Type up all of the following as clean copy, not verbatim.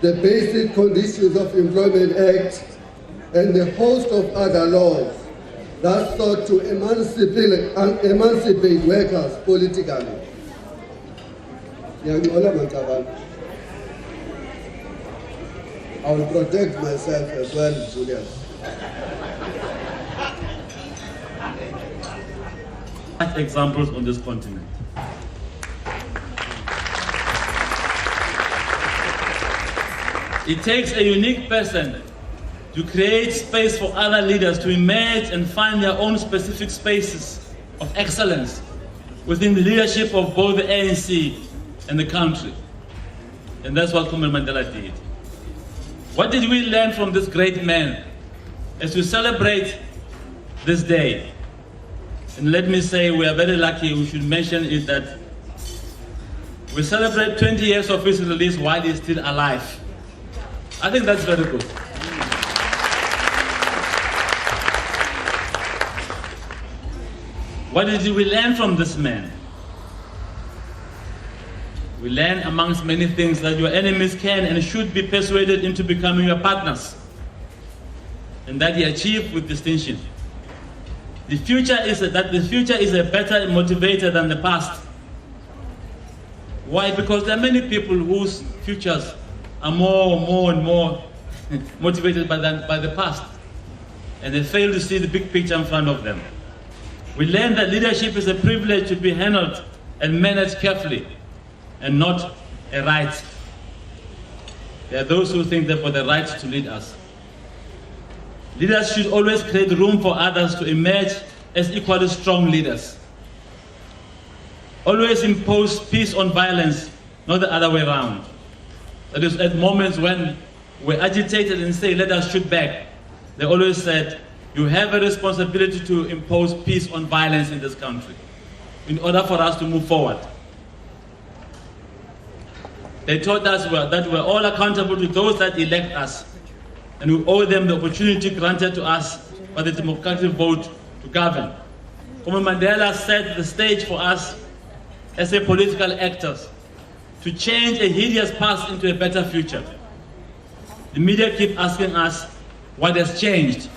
the Basic Conditions of Employment Act, and a host of other laws that sought to emancipate workers politically. I will protect myself as well, Julius. Examples on this continent. It takes a unique person to create space for other leaders to emerge and find their own specific spaces of excellence within the leadership of both the ANC and the country. And that's what Mandela did. What did we learn from this great man as we celebrate this day? And let me say we are very lucky, we should mention it, that we celebrate 20 years of his release while he's still alive. I think that's very good. What did we learn from this man? We learn amongst many things that your enemies can and should be persuaded into becoming your partners, and that he achieved with distinction. The future is a better motivator than the past. Why? Because there are many people whose futures are more and more motivated by the past, and they fail to see the big picture in front of them. We learn that leadership is a privilege to be handled and managed carefully, and not a right. There are those who think they've got the right to lead us. Leaders should always create room for others to emerge as equally strong leaders. Always impose peace on violence, not the other way around. That is, at moments when we're agitated and say, let us shoot back, they always said, you have a responsibility to impose peace on violence in this country in order for us to move forward. They taught us that we're all accountable to those that elect us, and we owe them the opportunity granted to us by the democratic vote to govern. Mandela set the stage for us as a political actors to change a hideous past into a better future. The media keep asking us what has changed.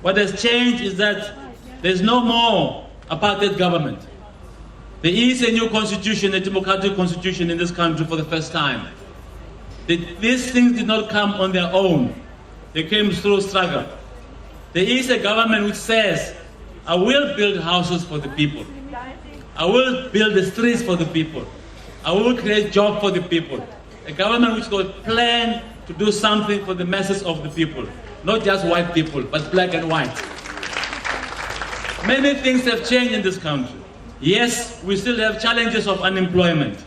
What has changed is that there's no more apartheid government. There is a new constitution, a democratic constitution in this country for the first time. These things did not come on their own. They came through struggle. There is a government which says, I will build houses for the people. I will build the streets for the people. I will create jobs for the people. A government which got a plan to do something for the masses of the people. Not just white people, but black and white. Many things have changed in this country. Yes, we still have challenges of unemployment.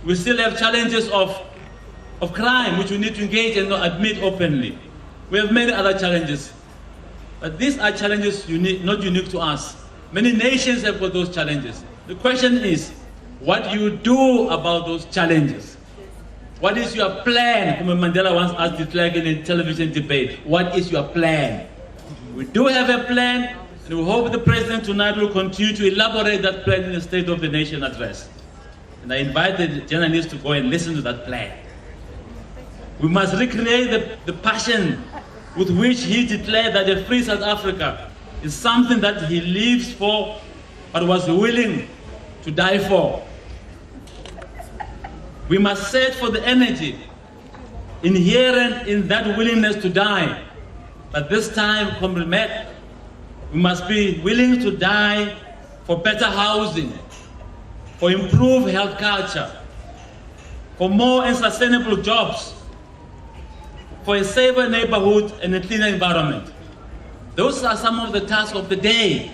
We still have challenges of crime, which we need to engage and not admit openly. We have many other challenges. But these are challenges not unique to us. Many nations have got those challenges. The question is, what do you do about those challenges? What is your plan? Mandela once asked the flag in a television debate, what is your plan? We do have a plan, and we hope the President tonight will continue to elaborate that plan in the State of the Nation address. And I invite the journalists to go and listen to that plan. We must recreate the passion with which he declared that a free South Africa is something that he lives for, but was willing to die for. We must search for the energy inherent in that willingness to die. But this time, comrade, we must be willing to die for better housing, for improved health culture, for more and sustainable jobs, for a safer neighborhood and a cleaner environment. Those are some of the tasks of the day.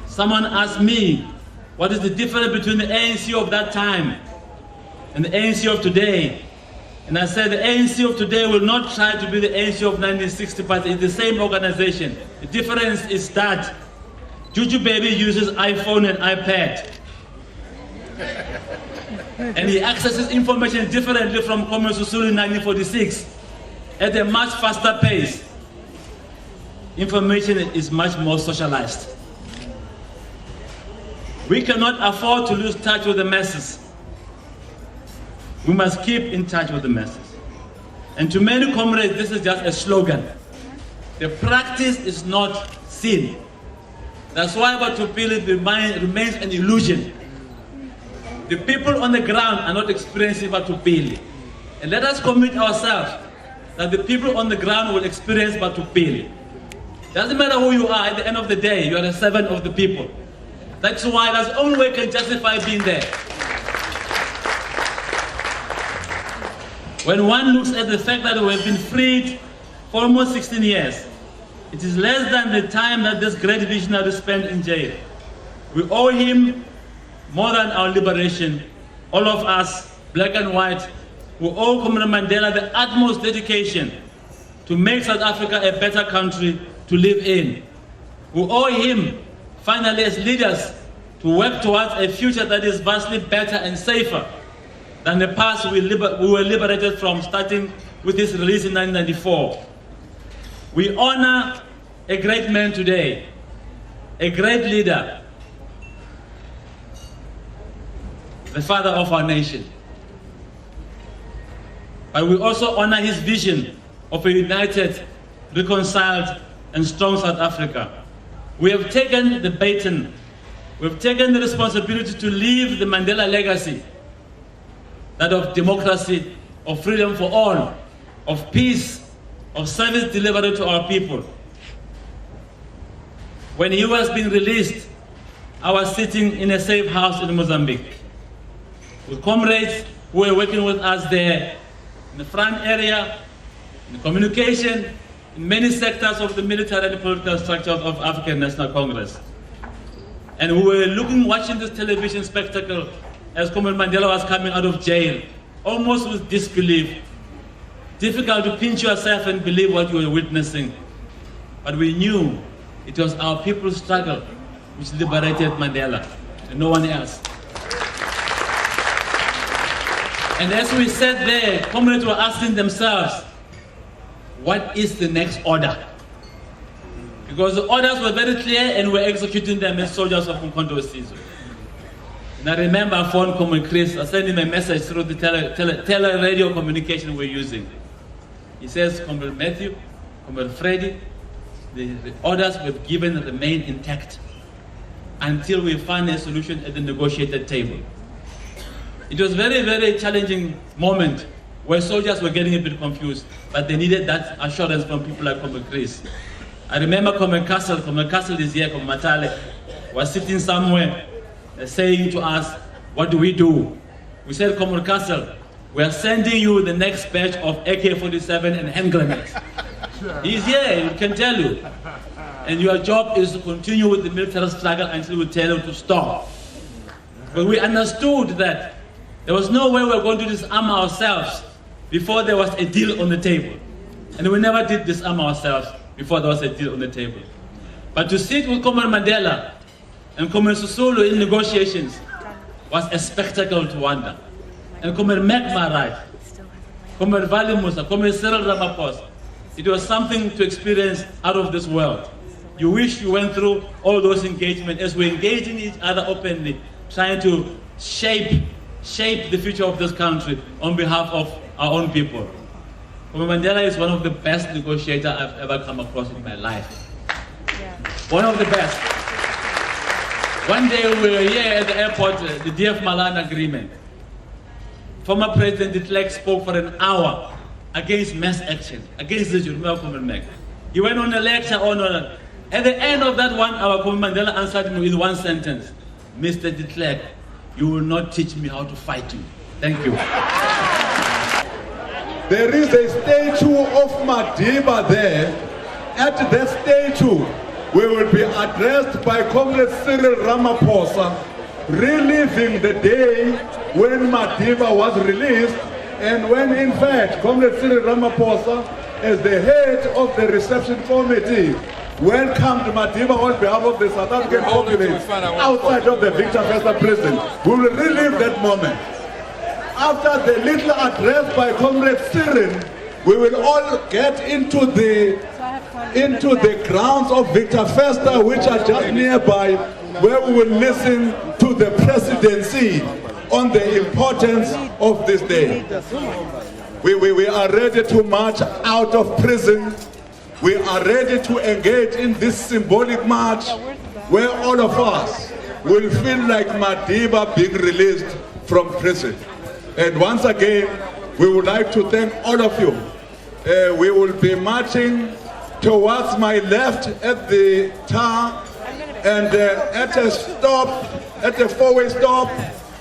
Someone asked me, what is the difference between the ANC of that time and the ANC of today? And I said the ANC of today will not try to be the ANC of 1960, but it's the same organization. The difference is that Juju Baby uses iPhone and iPad. And he accesses information differently from Comrade Susulu in 1946 at a much faster pace. Information is much more socialized. We cannot afford to lose touch with the masses. We must keep in touch with the masses. And to many comrades, this is just a slogan. The practice is not seen. That's why Batupili remains an illusion. The people on the ground are not experiencing Batupili. And let us commit ourselves that the people on the ground will experience Batupili. Doesn't matter who you are, at the end of the day, you are a servant of the people. That's why that's the only way you can justify being there. When one looks at the fact that we have been freed for almost 16 years, it is less than the time that this great visionary spent in jail. We owe him more than our liberation. All of us, black and white, we owe Comrade Mandela the utmost dedication to make South Africa a better country to live in. We owe him, finally as leaders, to work towards a future that is vastly better and safer than the past we were liberated from, starting with his release in 1994. We honor a great man today, a great leader, the father of our nation. But we also honor his vision of a united, reconciled, and strong South Africa. We have taken the baton, we've taken the responsibility to leave the Mandela legacy, that of democracy, of freedom for all, of peace, of service delivered to our people. When he was being released, I was sitting in a safe house in Mozambique with comrades who were working with us there in the front area, in the communication, in many sectors of the military and political structures of African National Congress. And we were watching this television spectacle as Comrade Mandela was coming out of jail, almost with disbelief. Difficult to pinch yourself and believe what you were witnessing. But we knew it was our people's struggle which liberated Mandela, and no one else. And as we sat there, comrades were asking themselves, what is the next order? Because the orders were very clear and we're executing them as soldiers of Umkhonto weSizwe. And I remember I phoned Comrade Chris, I sent him a message through the tele-radio communication we're using. He says, Comrade Matthew, Comrade Freddie, the orders we've given remain intact until we find a solution at the negotiated table. It was a very, very challenging moment where soldiers were getting a bit confused, but they needed that assurance from people like Comrade Chris. I remember Comrade Castle is here, Comrade Matale, was sitting somewhere saying to us, what do we do? We said, Comrade Castle, we are sending you the next batch of AK-47 and hand grenades. He's here, he can tell you. And your job is to continue with the military struggle until we tell you to stop. But we understood that there was no way we were going to disarm ourselves before there was a deal on the table. And we never did disarm ourselves before there was a deal on the table. But to sit with Comrade Mandela and Comrade Sisulu in negotiations was a spectacle to wonder. And Comrade Magma, Comrade Vali Musa, Comrade Cyril Ramaphosa, it was something to experience out of this world. You wish you went through all those engagements as we're engaging each other openly, trying to shape the future of this country on behalf of our own people. Comrade Mandela is one of the best negotiators I've ever come across in my life. Yeah. One of the best. One day we were here at the airport, the DF Malan agreement. Former President de Klerk spoke for an hour against mass action, against the Jurumel. He went on a lecture on it. At the end of that 1 hour, Comrade Mandela answered me with one sentence. Mr. de Klerk, you will not teach me how to fight you. Thank you. There is a statue of Madiba there. At that statue, we will be addressed by Comrade Cyril Ramaphosa, reliving the day when Madiba was released, and when in fact Comrade Cyril Ramaphosa, as the head of the reception committee, welcomed Madiba on behalf of the South African populace outside of the Victor Verster prison. We will relive that moment. After the little address by Comrade Cyril, we will all get into the grounds of Victor Verster, which are just nearby, where we will listen to the presidency on the importance of this day. We are ready to march out of prison. We are ready to engage in this symbolic march where all of us will feel like Madiba being released from prison. And once again, we would like to thank all of you. We will be marching towards my left at the tar, and at a stop, at a four-way stop,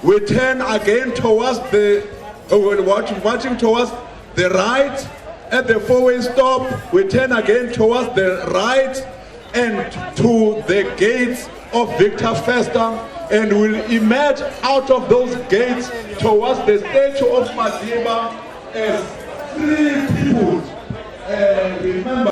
we turn again towards the, we're marching towards the right. At the four-way stop, we turn again towards the right and to the gates of Victor Verster, and we'll emerge out of those gates towards the statue of Madiba as free people. Remember.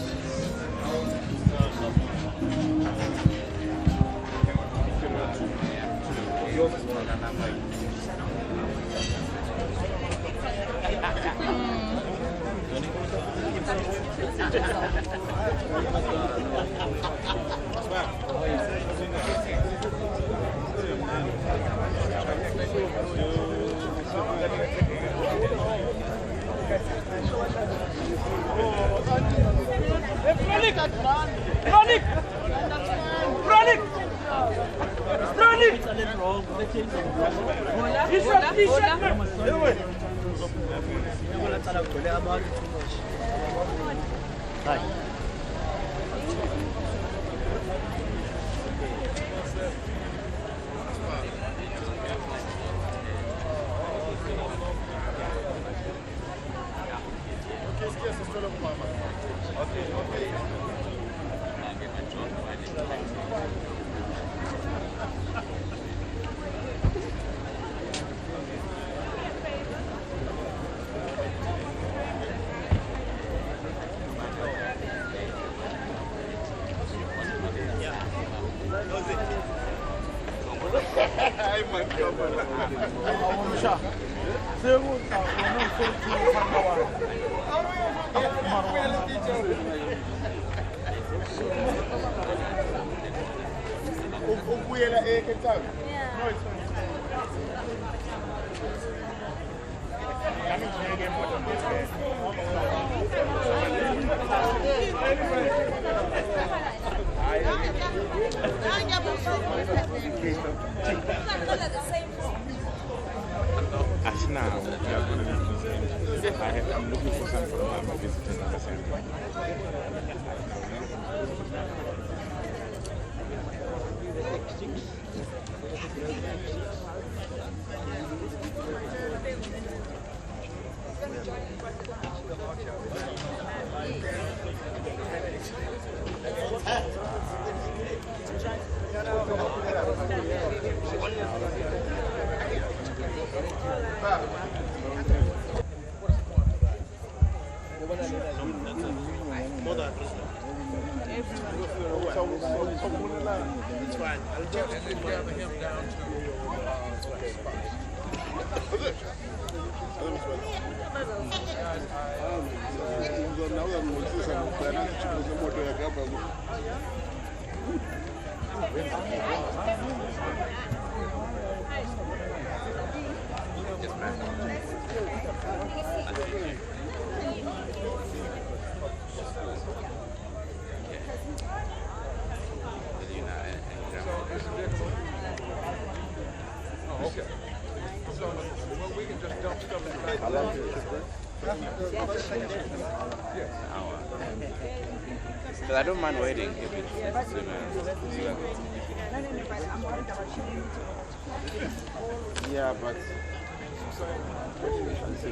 I'm looking for some from my visitors in the center. It's fine. I'll just gather him down to okay. So, well, we can just dump stuff in the back. How long did it take? Yes. An hour. Because I don't mind waiting if it's yeah, but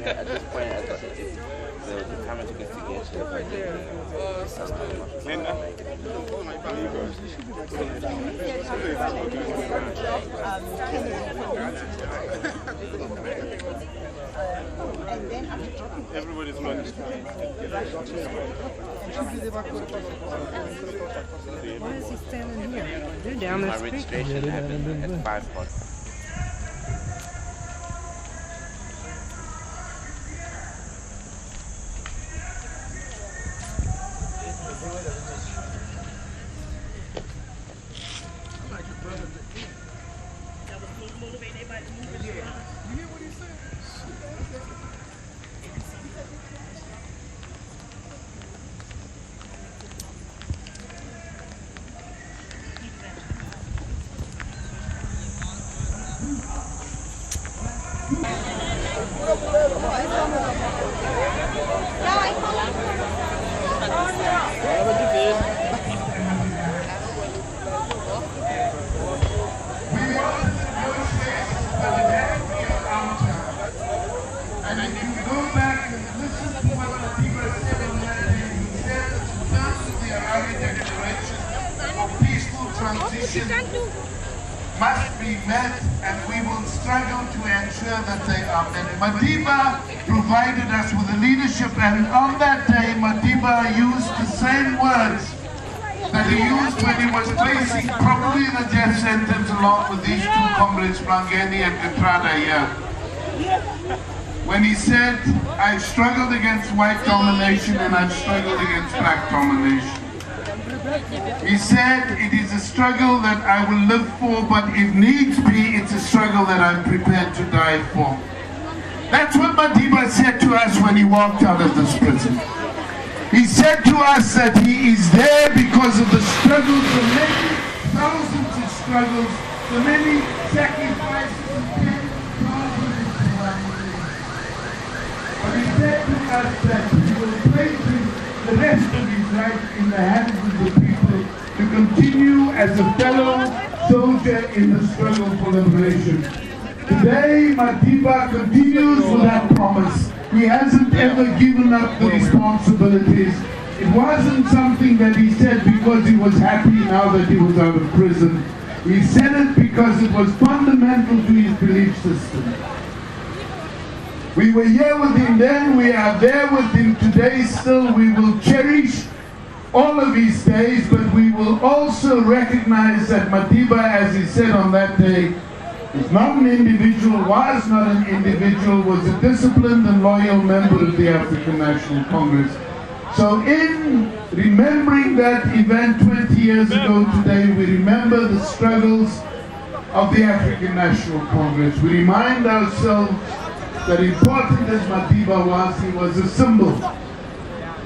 at this point, I thought the time it took us to get here. Linda, there you go. Everybody's going to why is he standing here? They're down there. My registration happened at 5 o'clock. conditions must be met, and we will struggle to ensure that they are met. Madiba provided us with the leadership, and on that day Madiba used the same words that he used when he was facing probably the death sentence along with these two comrades, Blangeni and Katrada here. When he said, I've struggled against white domination and I've struggled against black domination. He said, it is a struggle that I will live for, but if needs be, it's a struggle that I'm prepared to die for. That's what Madiba said to us when he walked out of this prison. He said to us that he is there because of the struggles, the many thousands of struggles, the many sacrifices and pain. But he said to us that he will place the rest of his life in the hands of the people to continue as a fellow soldier in the struggle for liberation. Today, Madiba continues with that promise. He hasn't ever given up the responsibilities. It wasn't something that he said because he was happy now that he was out of prison. He said it because it was fundamental to his belief system. We were here with him then, we are there with him today still. We will cherish all of his days, but we will also recognize that Madiba, as he said on that day, is not an individual, was not an individual, was a disciplined and loyal member of the African National Congress. So in remembering that event 20 years ago today, we remember the struggles of the African National Congress. We remind ourselves that important as Madiba was, he was a symbol.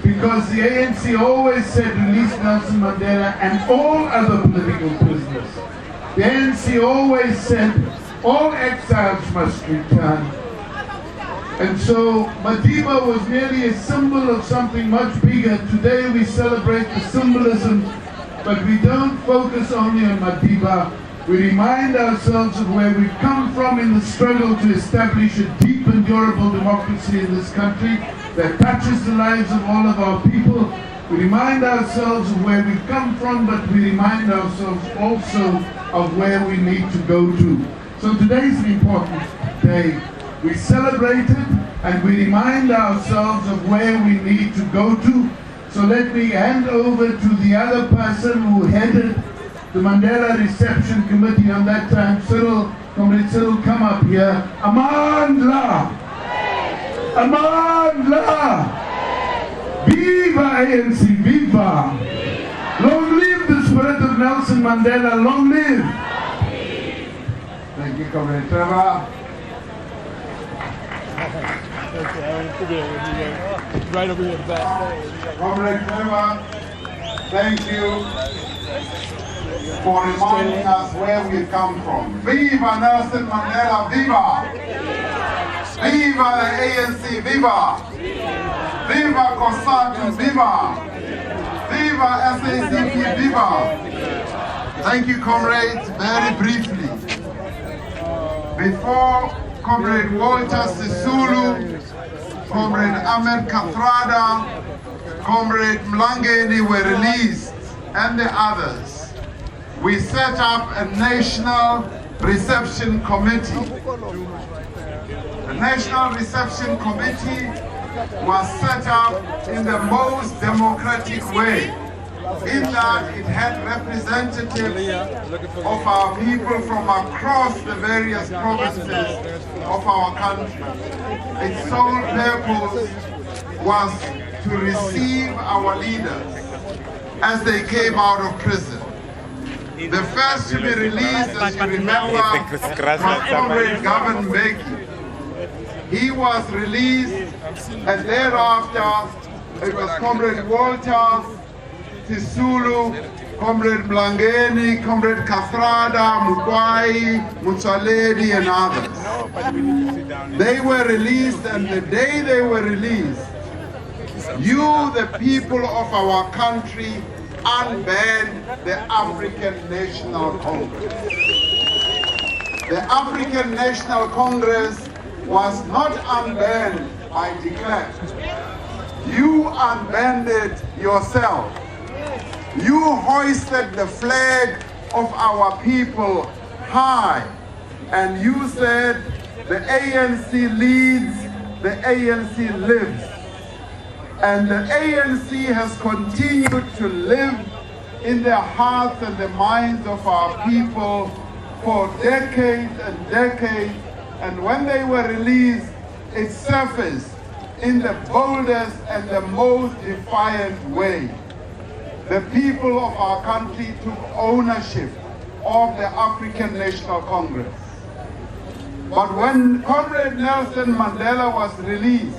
Because the ANC always said release Nelson Mandela and all other political prisoners. The ANC always said all exiles must return. And so Madiba was merely a symbol of something much bigger. Today we celebrate the symbolism, but we don't focus only on Madiba. We remind ourselves of where we've come from in the struggle to establish a deep and durable democracy in this country that touches the lives of all of our people. We remind ourselves of where we've come from, but we remind ourselves also of where we need to go to. So today's an important day. We celebrate it and we remind ourselves of where we need to go to. So let me hand over to the other person who headed the Mandela Reception Committee on that time, Cyril. Comrade Cyril, come up here. Amandla! Amandla! Viva ANC, viva! Long live the spirit of Nelson Mandela, long live! Thank you, Comrade Trevor. Right over here in the back. Comrade Trevor, thank you for reminding us where we come from. Viva Nelson Mandela, viva! Viva the ANC, viva! Viva COSATU, viva! Viva SACP, viva! Thank you, comrades. Very briefly, before Comrade Walter Sisulu, Comrade Ahmed Kathrada, Comrade Mlangeni were released, and the others, we set up a national reception committee. The National Reception Committee was set up in the most democratic way, in that it had representatives of our people from across the various provinces of our country. Its sole purpose was to receive our leaders as they came out of prison. The first to be released, as you remember, was Comrade Gavin Mbeki. He was released, and thereafter it was Comrade Walter Sisulu, Comrade Mlangeni, Comrade Kathrada, Mukwai, Mutsaledi, and others. They were released, and the day they were released, you, the people of our country, unbanned the African National Congress. The African National Congress was not unbanned by de Klerk. You unbanned it yourself. You hoisted the flag of our people high. And you said, the ANC leads, the ANC lives. And the ANC has continued to live in the hearts and the minds of our people for decades and decades. And when they were released, it surfaced in the boldest and the most defiant way. The people of our country took ownership of the African National Congress. But when Comrade Nelson Mandela was released,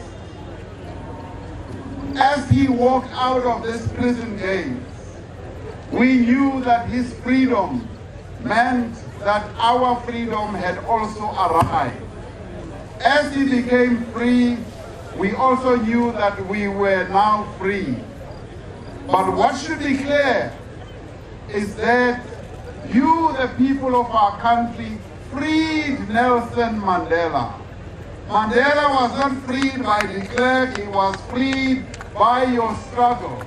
as he walked out of this prison gate, we knew that his freedom meant that our freedom had also arrived. As he became free, we also knew that we were now free. But what should be clear is that you, the people of our country, freed Nelson Mandela. Mandela was not freed by de Klerk, he was freed by your struggle.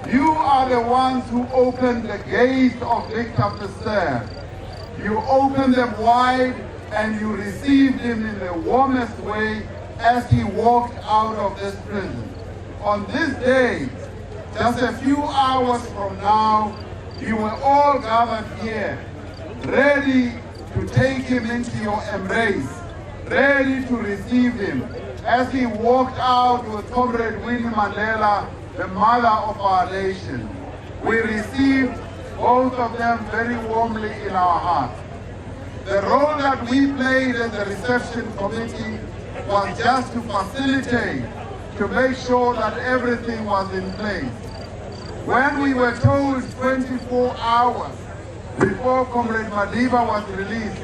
You are the ones who opened the gates of Victor Verster. You opened them wide and you received him in the warmest way as he walked out of this prison. On this day, just a few hours from now, you were all gathered here, ready to take him into your embrace, ready to receive him as he walked out with Comrade Winnie Mandela, the mother of our nation. We received both of them very warmly in our hearts. The role that we played as the reception committee was just to facilitate, to make sure that everything was in place. When we were told 24 hours before Comrade Madiba was released,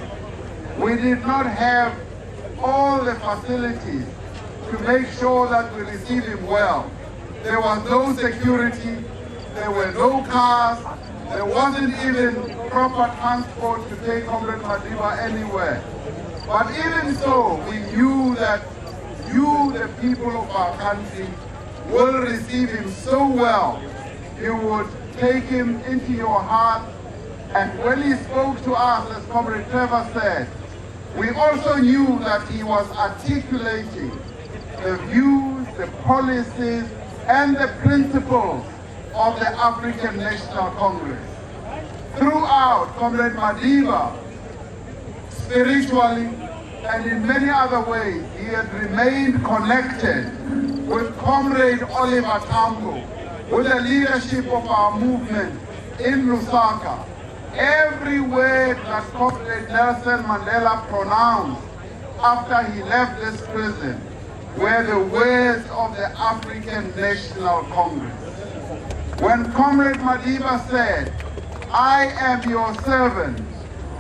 we did not have all the facilities to make sure that we receive him well. There was no security, there were no cars, there wasn't even proper transport to take Comrade Madiba anywhere. But even so, we knew that you, the people of our country, will receive him so well. You would take him into your heart. And when he spoke to us, as Comrade Trevor said, we also knew that he was articulating the views, the policies, and the principles of the African National Congress. Throughout, Comrade Madiba, spiritually and in many other ways, he had remained connected with Comrade Oliver Tambo, with the leadership of our movement in Lusaka. Every word that Comrade Nelson Mandela pronounced after he left this prison were the words of the African National Congress. When Comrade Madiba said, "I am your servant,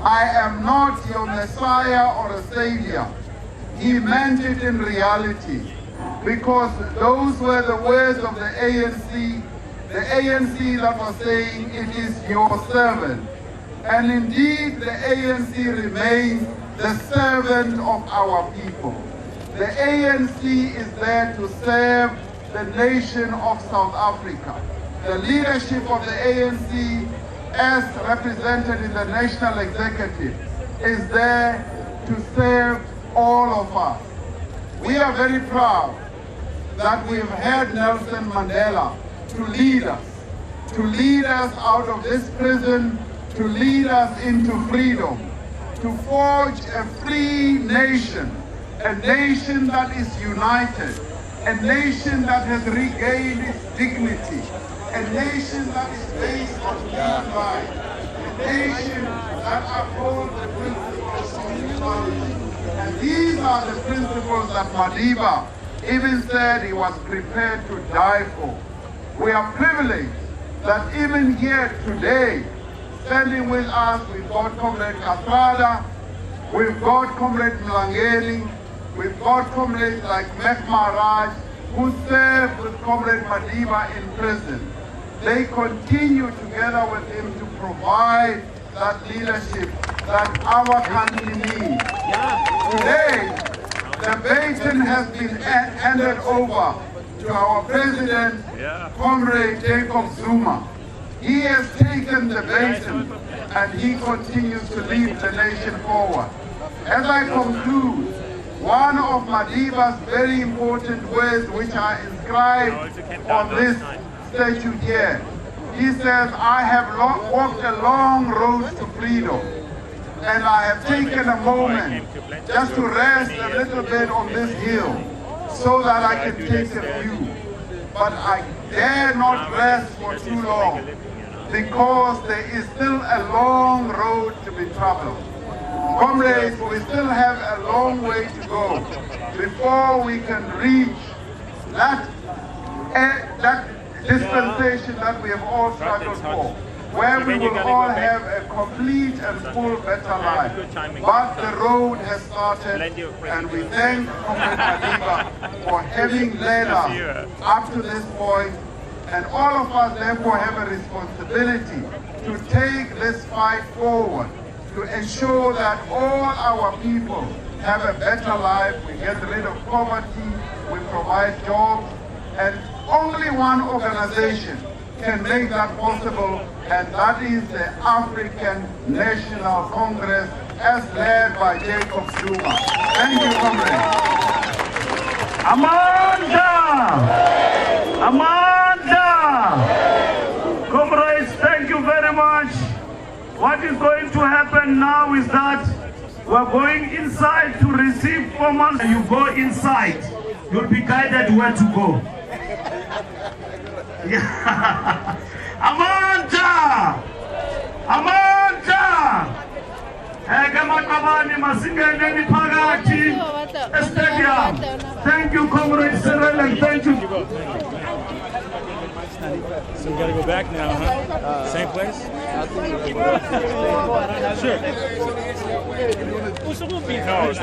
I am not your Messiah or a Savior," he meant it in reality, because those were the words of the ANC that was saying, "It is your servant." And indeed, the ANC remains the servant of our people. The ANC is there to serve the nation of South Africa. The leadership of the ANC, as represented in the National Executive, is there to serve all of us. We are very proud that we've had Nelson Mandela to lead us out of this prison, to lead us into freedom, to forge a free nation, a nation that is united, a nation that has regained its dignity, a nation that is based on human rights, a nation that upholds the principles of equality. And these are the principles that Madiba even said he was prepared to die for. We are privileged that even here today, standing with us, we've got Comrade Katrada, we've got Comrade Mlangeni, we've got comrades like Mech Maharaj, who served with Comrade Madiba in prison. They continue together with him to provide that leadership that our country needs. Today, the baton has been handed over to our president, Comrade Jacob Zuma. He has taken the baton and he continues to lead the nation forward. As I conclude, one of Madiba's very important words which are inscribed on this statue here, he says, I have walked a long road to freedom, and I have taken a moment just to rest a little bit on this hill so that I can take a view. But I dare not rest for too long because there is still a long road to be traveled. Comrades, we still have a long way to go before we can reach that dispensation that we have all struggled for, where we will all have a complete and full better life. But the road has started, and we thank Comrade Madiba for having led us up to this point, and all of us therefore have a responsibility to take this fight forward, to ensure that all our people have a better life, we get rid of poverty, we provide jobs, and only one organization can make that possible, and that is the African National Congress as led by Jacob Zuma. Thank you, comrades. Amanda! Amanda! Comrades, thank you very much. What is going to happen now is that we're going inside to receive formal. You go inside, you'll be guided where to go. Yeah. Amanda! Amanda! Thank you, Comrade Cyril, and thank you. So we gotta go back now, huh? Same place? Sure. No,